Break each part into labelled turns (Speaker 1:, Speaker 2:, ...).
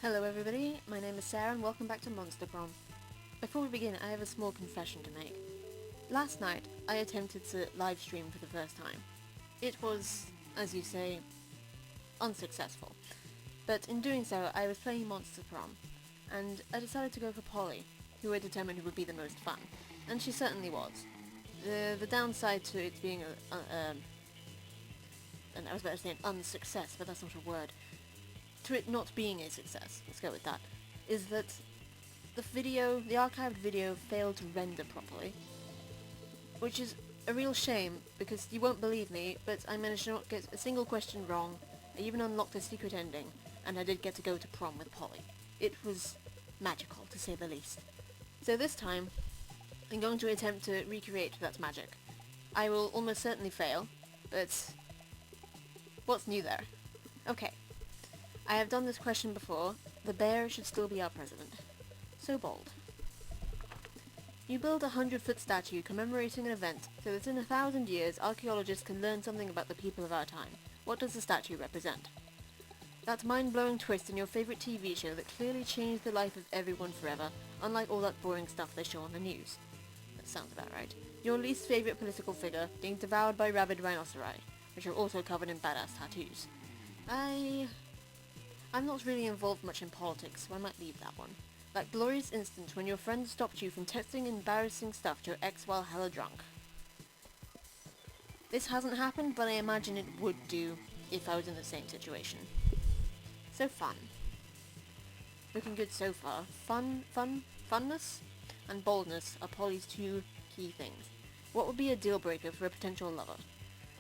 Speaker 1: Hello everybody, my name is Sarah and welcome back to Monster PROM. Before we begin, I have a small confession to make. Last night, I attempted to live stream for the first time. It was, as you say, unsuccessful. But in doing so, I was playing Monster PROM, and I decided to go for Polly, who I determined would be the most fun. And she certainly was. The downside to it being and I was about to say an unsuccess, but that's not a word. To it not being a success, let's go with that, is that the archived video failed to render properly. Which is a real shame, because you won't believe me, but I managed to not get a single question wrong. I even unlocked a secret ending, and I did get to go to prom with Polly. It was magical, to say the least. So this time, I'm going to attempt to recreate that magic. I will almost certainly fail, but what's new there? Okay. I have done this question before. The bear should still be our president. So bold. You build a 100-foot statue commemorating an event so that in 1,000 years archaeologists can learn something about the people of our time. What does the statue represent? That mind-blowing twist in your favourite TV show that clearly changed the life of everyone forever, unlike all that boring stuff they show on the news. That sounds about right. Your least favourite political figure being devoured by rabid rhinoceri, which are also covered in badass tattoos. I'm not really involved much in politics, so I might leave that one. That glorious instant when your friend stopped you from texting embarrassing stuff to your ex while hella drunk. This hasn't happened, but I imagine it would do if I was in the same situation. So fun. Looking good so far. Funness and boldness are Polly's two key things. What would be a deal breaker for a potential lover?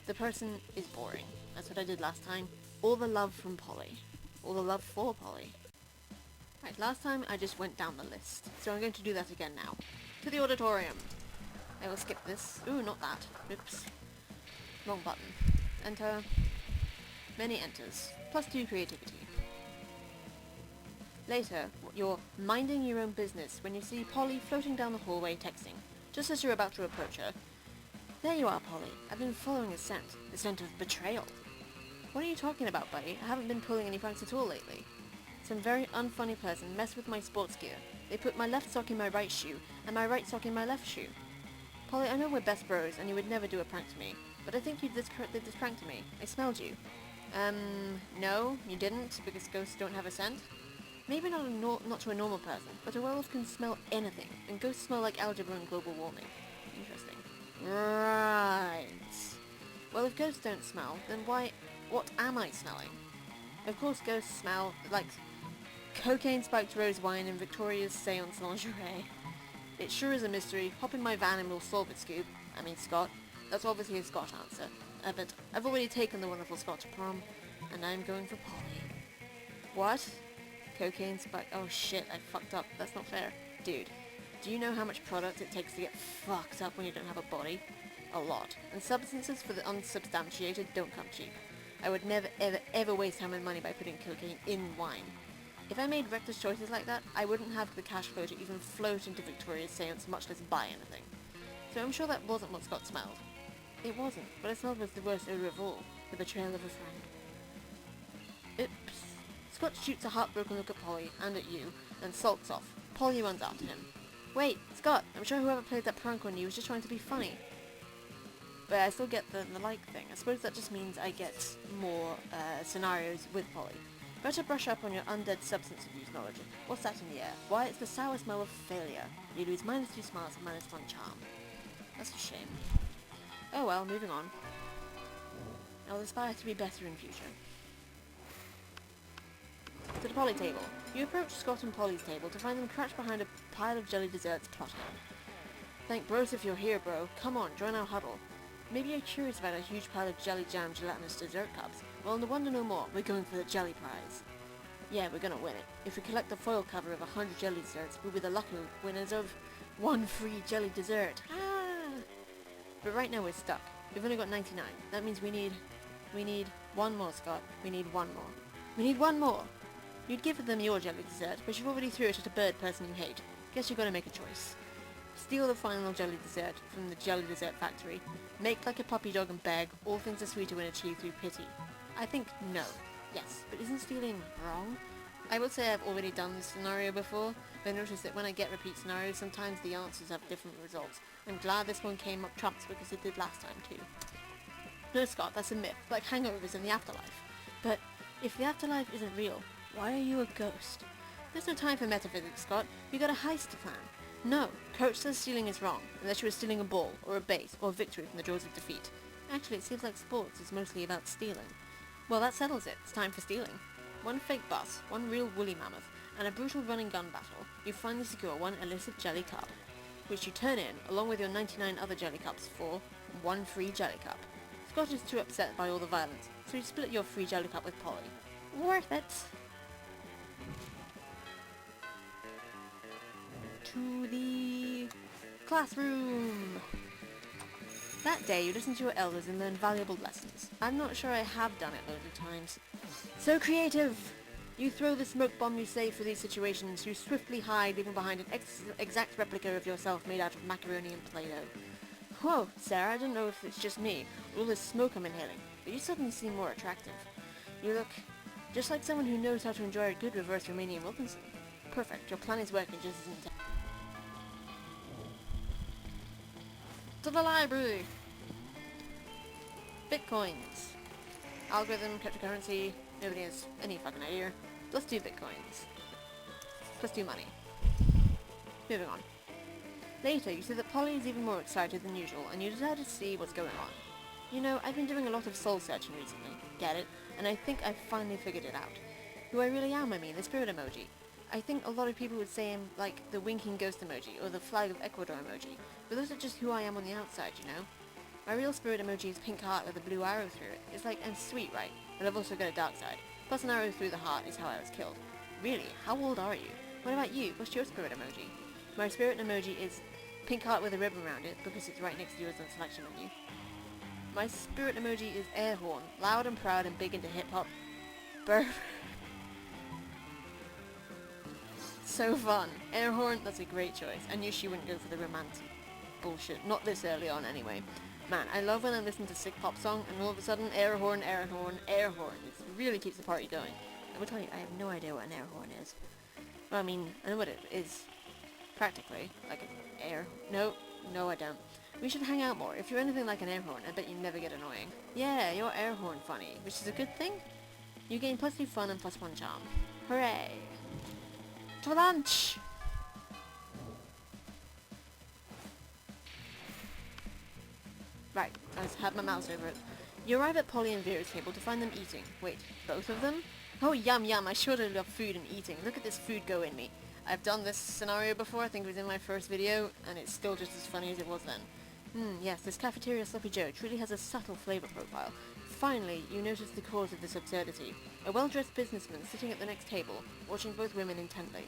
Speaker 1: The person is boring. That's what I did last time. All the love from Polly. All the love for Polly. Right, last time I just went down the list, so I'm going to do that again now. To the auditorium! I will skip this. Ooh, not that. Oops. Wrong button. Enter. Many enters. +2 creativity. Later, you're minding your own business when you see Polly floating down the hallway texting, just as you're about to approach her. There you are, Polly. I've been following a scent. The scent of betrayal. What are you talking about, buddy? I haven't been pulling any pranks at all lately. Some very unfunny person messed with my sports gear. They put my left sock in my right shoe, and my right sock in my left shoe. Polly, I know we're best bros, and you would never do a prank to me, but I think you did this prank to me. I smelled you. No, you didn't, because ghosts don't have a scent. Maybe not to a normal person, but a werewolf can smell anything, and ghosts smell like algebra and global warming. Interesting. Right. Well, if ghosts don't smell, then what am I smelling? Of course ghosts smell like cocaine-spiked rose wine and Victoria's seance lingerie. It sure is a mystery. Hop in my van and we'll solve it, Scott. That's obviously a Scott answer. But I've already taken the wonderful Scott to prom, and I'm going for Polly. What? Cocaine spiked... Oh shit, I fucked up. That's not fair. Dude, do you know how much product it takes to get fucked up when you don't have a body? A lot. And substances for the unsubstantiated don't come cheap. I would never, ever waste time and money by putting cocaine in wine. If I made reckless choices like that, I wouldn't have the cash flow to even float into Victoria's seance, much less buy anything. So I'm sure that wasn't what Scott smelled. It wasn't, but it smelled with the worst odor of all, the betrayal of a friend. Oops. Scott shoots a heartbroken look at Polly, and at you, and sulks off. Polly runs after him. Wait, Scott, I'm sure whoever played that prank on you was just trying to be funny. But I still get the like thing. I suppose that just means I get more scenarios with Polly. Better brush up on your undead substance abuse knowledge. What's that in the air? Why, it's the sour smell of failure. You lose -2 smarts and -1 charm. That's a shame. Oh well, moving on. I'll aspire to be better in future. To the Polly table. You approach Scott and Polly's table to find them crouched behind a pile of jelly desserts plotting. Thank bros if you're here, bro. Come on, join our huddle. Maybe you're curious about a huge pile of jelly jam gelatinous dessert cups. Well, no wonder no more. We're going for the jelly prize. Yeah, we're gonna win it. If we collect the foil cover of 100 jelly desserts, we'll be the lucky winners of one free jelly dessert. Ah! But right now we're stuck. We've only got 99. That means we need one more, Scott. We need one more. We need one more! You'd give them your jelly dessert, but you've already threw it at a bird person you hate. Guess you've got to make a choice. Steal the final jelly dessert from the jelly dessert factory. Make like a puppy dog and beg. All things are sweeter when achieved through pity. I think no. Yes, but isn't stealing wrong? I would say I've already done this scenario before, but I noticed that when I get repeat scenarios, sometimes the answers have different results. I'm glad this one came up trumps because it did last time too. No, Scott, that's a myth, like hangovers in the afterlife. But if the afterlife isn't real, why are you a ghost? There's no time for metaphysics, Scott. You got a heist to plan. No, Coach says stealing is wrong, unless you were stealing a ball, or a base, or victory from the jaws of defeat. Actually, it seems like sports is mostly about stealing. Well, that settles it. It's time for stealing. One fake bus, one real woolly mammoth, and a brutal running gun battle. You finally secure one illicit jelly cup, which you turn in, along with your 99 other jelly cups, for one free jelly cup. Scott is too upset by all the violence, so you split your free jelly cup with Polly. Worth it! To the classroom! That day you listen to your elders and learn valuable lessons. I'm not sure I have done it loads of times. So creative! You throw the smoke bomb you save for these situations. You swiftly hide, leaving behind an exact replica of yourself made out of macaroni and Play-Doh. Whoa, Sarah, I don't know if it's just me, or all this smoke I'm inhaling, but you suddenly seem more attractive. You look just like someone who knows how to enjoy a good reverse Romanian Wilkinson. Perfect, your plan is working just as intended. To the library! Bitcoins. Algorithm, cryptocurrency, nobody has any fucking idea. Let's do bitcoins. Let's do money. Moving on. Later, you see that Polly is even more excited than usual, and you decide to see what's going on. You know, I've been doing a lot of soul searching recently, get it? And I think I've finally figured it out. Who I really am, I mean, the spirit emoji. I think a lot of people would say I'm like the winking ghost emoji, or the flag of Ecuador emoji, but those are just who I am on the outside, you know? My real spirit emoji is pink heart with a blue arrow through it. It's like, I'm sweet, right? But I've also got a dark side. Plus an arrow through the heart is how I was killed. Really? How old are you? What about you? What's your spirit emoji? My spirit emoji is pink heart with a ribbon around it, because it's right next to yours on the selection menu. My spirit emoji is air horn, loud and proud and big into hip-hop. Burr. So fun. Air horn, that's a great choice. I knew she wouldn't go for the romantic bullshit. Not this early on, anyway. Man, I love when I listen to a sick pop song and all of a sudden air horn, air horn, air horn. It really keeps the party going. I will tell you, I have no idea what an air horn is. Well, I mean, I know what it is. Practically. Like an air... No, I don't. We should hang out more. If you're anything like an air horn, I bet you never get annoying. Yeah, you're air horn funny, which is a good thing. You gain +2 fun and +1 charm. Hooray! To lunch! Right, I just had my mouse over it. You arrive at Polly and Vera's table to find them eating. Wait, both of them? Oh, yum yum, I sure do love food and eating. Look at this food go in me. I've done this scenario before, I think it was in my first video, and it's still just as funny as it was then. Yes, this cafeteria Sloppy Joe truly has a subtle flavour profile. Finally, you notice the cause of this absurdity. A well-dressed businessman sitting at the next table, watching both women intently.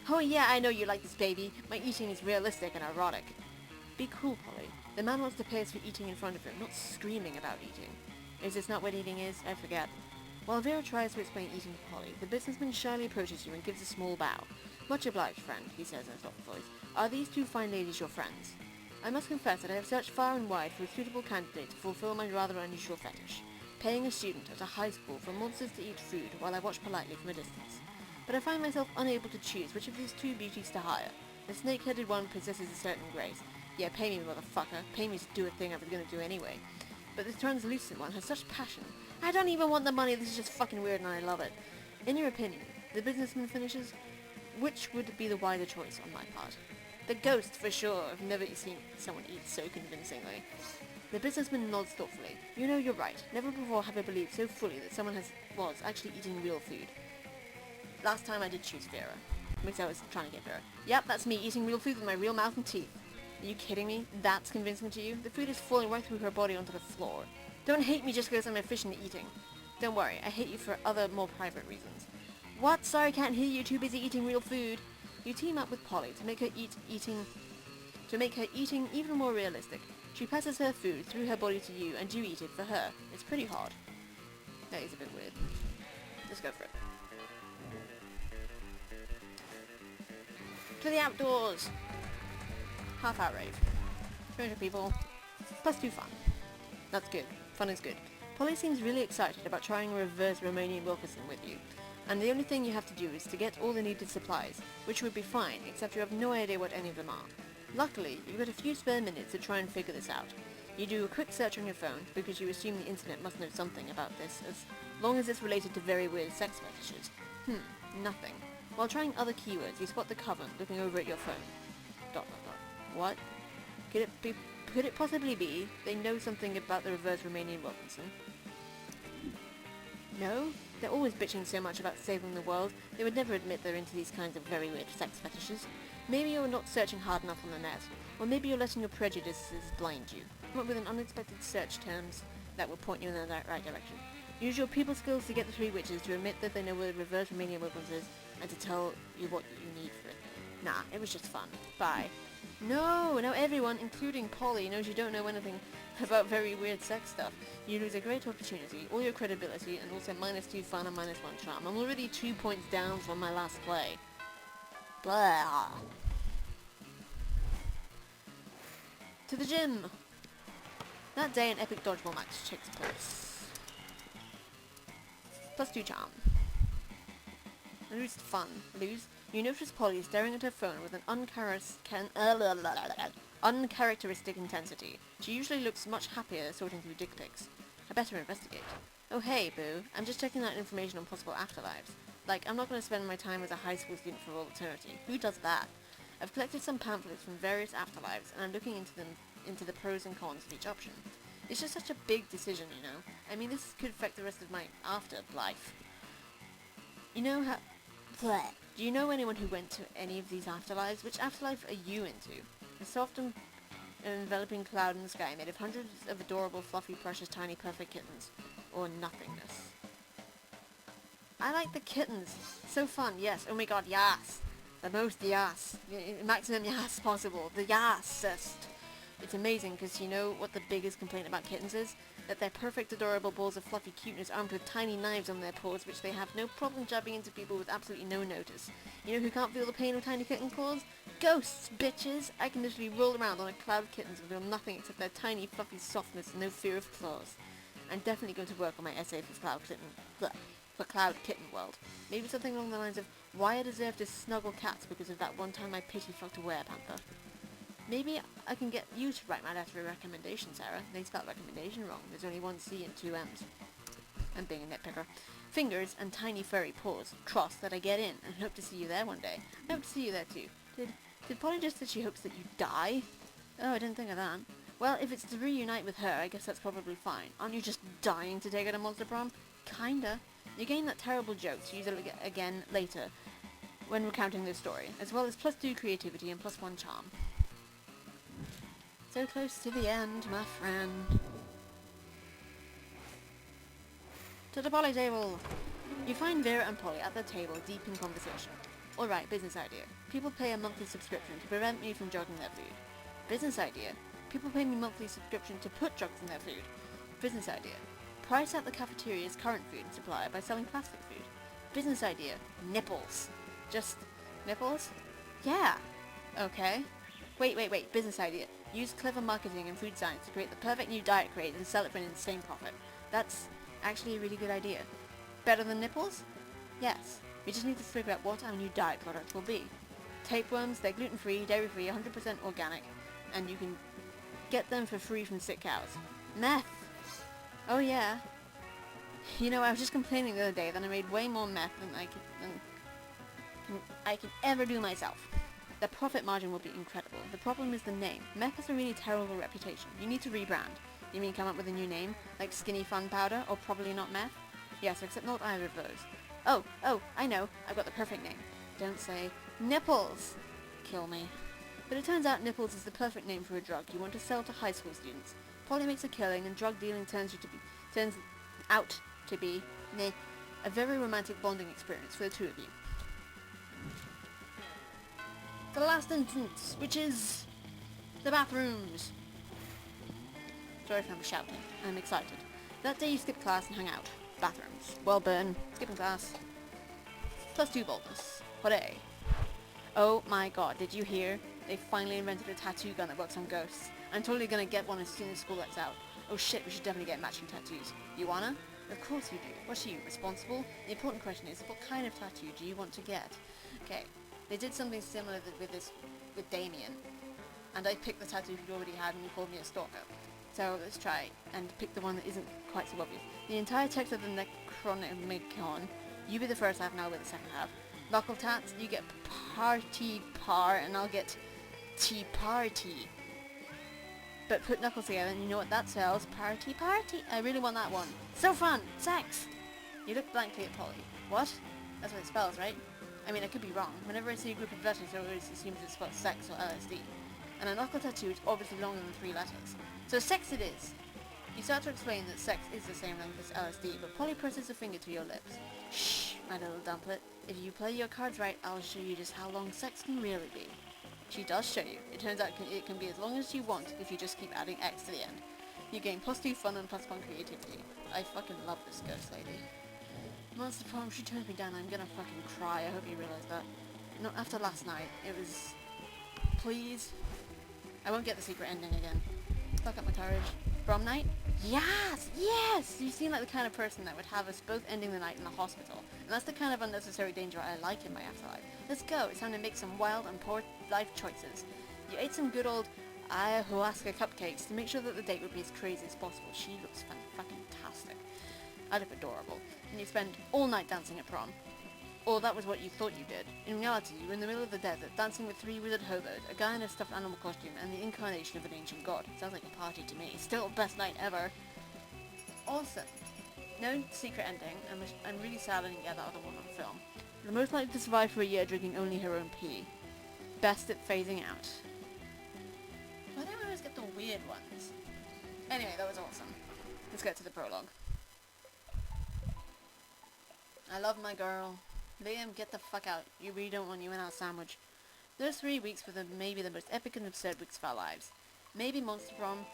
Speaker 1: Oh yeah, I know you like this, baby. My eating is realistic and erotic. Be cool, Polly. The man wants to pay us for eating in front of him, not screaming about eating. Is this not what eating is? I forget. While Vera tries to explain eating to Polly, the businessman shyly approaches you and gives a small bow. Much obliged, friend, he says in a soft voice. Are these two fine ladies your friends? I must confess that I have searched far and wide for a suitable candidate to fulfill my rather unusual fetish. Paying a student at a high school for monsters to eat food while I watch politely from a distance. But I find myself unable to choose which of these two beauties to hire. The snake-headed one possesses a certain grace. Yeah, pay me, motherfucker. Pay me to do a thing I was gonna do anyway. But the translucent one has such passion. I don't even want the money, this is just fucking weird and I love it. In your opinion, the businessman finishes, which would be the wiser choice on my part? The ghost, for sure. I've never seen someone eat so convincingly. The businessman nods thoughtfully. You know, you're right. Never before have I believed so fully that someone was actually eating real food. Last time I did choose Vera. Because I was trying to get Vera. Yep, that's me, eating real food with my real mouth and teeth. Are you kidding me? That's convincing to you? The food is falling right through her body onto the floor. Don't hate me just because I'm efficient at eating. Don't worry, I hate you for other, more private reasons. What? Sorry, can't hear you. Too busy eating real food. You team up with Polly to make her eating even more realistic. She passes her food through her body to you, and you eat it for her. It's pretty hard. That is a bit weird. Let's go for it. To the outdoors! Half-hour rave. 300 people. +2 fun. That's good. Fun is good. Polly seems really excited about trying a reverse Romanian Wilkinson with you. and the only thing you have to do is to get all the needed supplies, which would be fine, except you have no idea what any of them are. Luckily, you've got a few spare minutes to try and figure this out. You do a quick search on your phone, because you assume the internet must know something about this, as long as it's related to very weird sex fetishes. Nothing. While trying other keywords, you spot the Coven looking over at your phone. ... What? Could it possibly be they know something about the reverse Romanian Wilkinson? No? They're always bitching so much about saving the world, they would never admit they're into these kinds of very weird sex fetishes. Maybe you're not searching hard enough on the net, or maybe you're letting your prejudices blind you. Come up with an unexpected search terms that will point you in the right direction. Use your people skills to get the three witches to admit that they know where the reverse Romanian Wilkinson is, and to tell you what you need for it. Nah, it was just fun. Bye. No, now everyone, including Polly, knows you don't know anything about very weird sex stuff. You lose a great opportunity, all your credibility, and also -2 fun and -1 charm. I'm already 2 points down from my last play. Blah. To the gym! That day an epic dodgeball match takes place. +2 charm. Lose fun. Lose. You notice Polly staring at her phone with an uncharacteristic intensity. She usually looks much happier sorting through dick pics. I better investigate. Oh hey, boo. I'm just checking out information on possible afterlives. Like, I'm not going to spend my time as a high school student for all eternity. Who does that? I've collected some pamphlets from various afterlives, and I'm looking into the pros and cons of each option. It's just such a big decision, you know. I mean, this could affect the rest of my afterlife. You know how... Do you know anyone who went to any of these afterlives? Which afterlife are you into? A soft and enveloping cloud in the sky made of hundreds of adorable, fluffy, precious, tiny, perfect kittens. Or nothingness. I like the kittens. So fun, yes. Oh my god, yes. The most yes. Maximum yes possible. The yes-est. It's amazing because you know what the biggest complaint about kittens is? That they're perfect, adorable balls of fluffy cuteness armed with tiny knives on their paws which they have no problem jabbing into people with absolutely no notice. You know who can't feel the pain of tiny kitten claws? Ghosts, bitches! I can literally roll around on a cloud of kittens and feel nothing except their tiny, fluffy softness and no fear of claws. I'm definitely going to work on my essay for Cloud Kitten World. Maybe something along the lines of, why I deserve to snuggle cats because of that one time I pity fucked a werepanther. Maybe I can get you to write my letter of recommendation, Sarah. They spelled recommendation wrong. There's only one C and 2 M's. I'm being a nitpicker. Fingers and tiny furry paws. Trust that I get in and hope to see you there one day. I hope to see you there too. Did Polly just say she hopes that you die? Oh, I didn't think of that. Well, if it's to reunite with her, I guess that's probably fine. Aren't you just dying to take her to Monster Prom? Kinda. You gain that terrible joke to use it again later when recounting this story, as well as +2 creativity and +1 charm. So close to the end, my friend. To the Polly table! You find Vera and Polly at their table, deep in conversation. Alright, business idea. People pay a monthly subscription to prevent me from drugging their food. Business idea. People pay me monthly subscription to put drugs in their food. Business idea. Price out the cafeteria's current food supplier by selling plastic food. Business idea. Nipples. Just... nipples? Yeah. Okay. Wait. Business idea. Use clever marketing and food science to create the perfect new diet craze and sell it for an insane profit. That's actually a really good idea. Better than nipples? Yes. We just need to figure out what our new diet product will be. Tapeworms, they're gluten-free, dairy-free, 100% organic, and you can get them for free from sick cows. Meth! Oh yeah. You know, I was just complaining the other day that I made way more meth than I could ever do myself. The profit margin will be incredible. The problem is the name. Meth has a really terrible reputation. You need to rebrand. You mean come up with a new name? Like Skinny Fun Powder, or probably not meth? Yes, except not either of those. Oh, I know. I've got the perfect name. Don't say Nipples. Kill me. But it turns out Nipples is the perfect name for a drug you want to sell to high school students. Polly makes a killing and drug dealing turns out to be a very romantic bonding experience for the two of you. The last entrance, which is the bathrooms. Sorry if I'm shouting. I'm excited. That day you skip class and hang out. Bathrooms. Well, burn. Skipping class. +2 boldness. Hooray. Oh my god, did you hear? They finally invented a tattoo gun that works on ghosts. I'm totally gonna get one as soon as school lets out. Oh shit, we should definitely get matching tattoos. You wanna? Of course you do. What's you, responsible? The important question is, what kind of tattoo do you want to get? Okay, they did something similar with Damien, and I picked the tattoo he already had and he called me a stalker. So let's try and pick the one that isn't quite so obvious. The entire text of the Necronomicon, you be the first half and I'll be the second half. Knuckle tats, you get party par and I'll get tea party. But put knuckles together and you know what that spells? Party party. I really want that one. So fun! Sex! You look blankly at Polly. What? That's what it spells, right? I mean, I could be wrong. Whenever I see a group of letters, I always assume it spells sex or LSD. And a knuckle tattoo is obviously longer than 3 letters. So sex it is! You start to explain that sex is the same length as LSD, but Polly presses a finger to your lips. Shh, my little dumplet. If you play your cards right, I'll show you just how long sex can really be. She does show you. It turns out it can be as long as you want if you just keep adding X to the end. You gain +2 fun and +1 creativity. I fucking love this ghost lady. Monster Prom, she turns me down, I'm gonna fucking cry. I hope you realise that. Not after last night. It was... Please? I won't get the secret ending again. Fuck up my courage. Prom night? Yes! Yes! You seem like the kind of person that would have us both ending the night in the hospital. And that's the kind of unnecessary danger I like in my afterlife. Let's go. It's time to make some wild and poor life choices. You ate some good old ayahuasca cupcakes to make sure that the date would be as crazy as possible. She looks fantastic. I look adorable. And you spend all night dancing at prom. Or that was what you thought you did. In reality, you were in the middle of the desert, dancing with 3 withered hobos, a guy in a stuffed animal costume, and the incarnation of an ancient god. Sounds like a party to me. Still, best night ever. Awesome. No secret ending, and I'm really sad I didn't get that other one on film. You're most likely to survive for a year drinking only her own pee. Best at phasing out. Why do I always get the weird ones? Anyway, that was awesome. Let's get to the prologue. I love my girl. Liam, get the fuck out. You really don't want you in our sandwich. Those 3 weeks were maybe the most epic and absurd weeks of our lives. Maybe Monster Prom.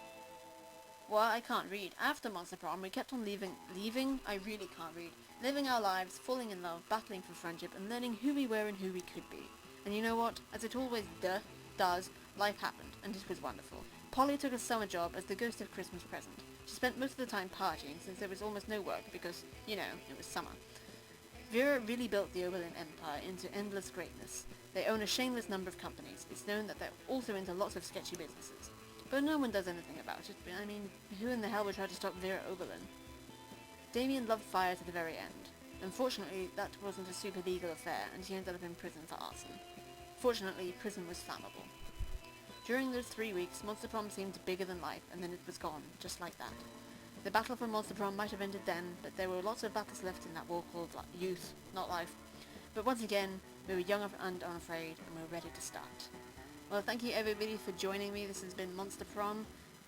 Speaker 1: Well, I can't read. After Monster Prom, we kept on leaving? I really can't read. Living our lives, falling in love, battling for friendship, and learning who we were and who we could be. And you know what? As it always does, life happened, and it was wonderful. Polly took a summer job as the ghost of Christmas present. She spent most of the time partying, since there was almost no work, because, you know, it was summer. Vera really built the Oberlin Empire into endless greatness. They own a shameless number of companies. It's known that they're also into lots of sketchy businesses. But no one does anything about it. I mean, who in the hell would try to stop Vera Oberlin? Damien loved fire to the very end. Unfortunately, that wasn't a super legal affair, and he ended up in prison for arson. Fortunately, prison was flammable. During those 3 weeks, Monster Prom seemed bigger than life, and then it was gone, just like that. The battle for Monster Prom might have ended then, but there were lots of battles left in that war called youth, not life. But once again, we were young and unafraid, and we were ready to start. Well, thank you everybody for joining me. This has been Monster Prom,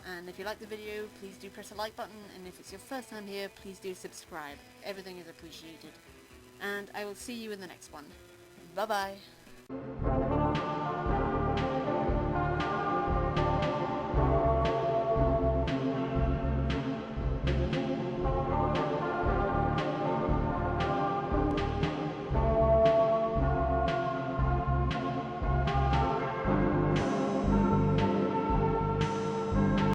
Speaker 1: and if you like the video, please do press the like button, and if it's your first time here, please do subscribe. Everything is appreciated. And I will see you in the next one. Bye bye!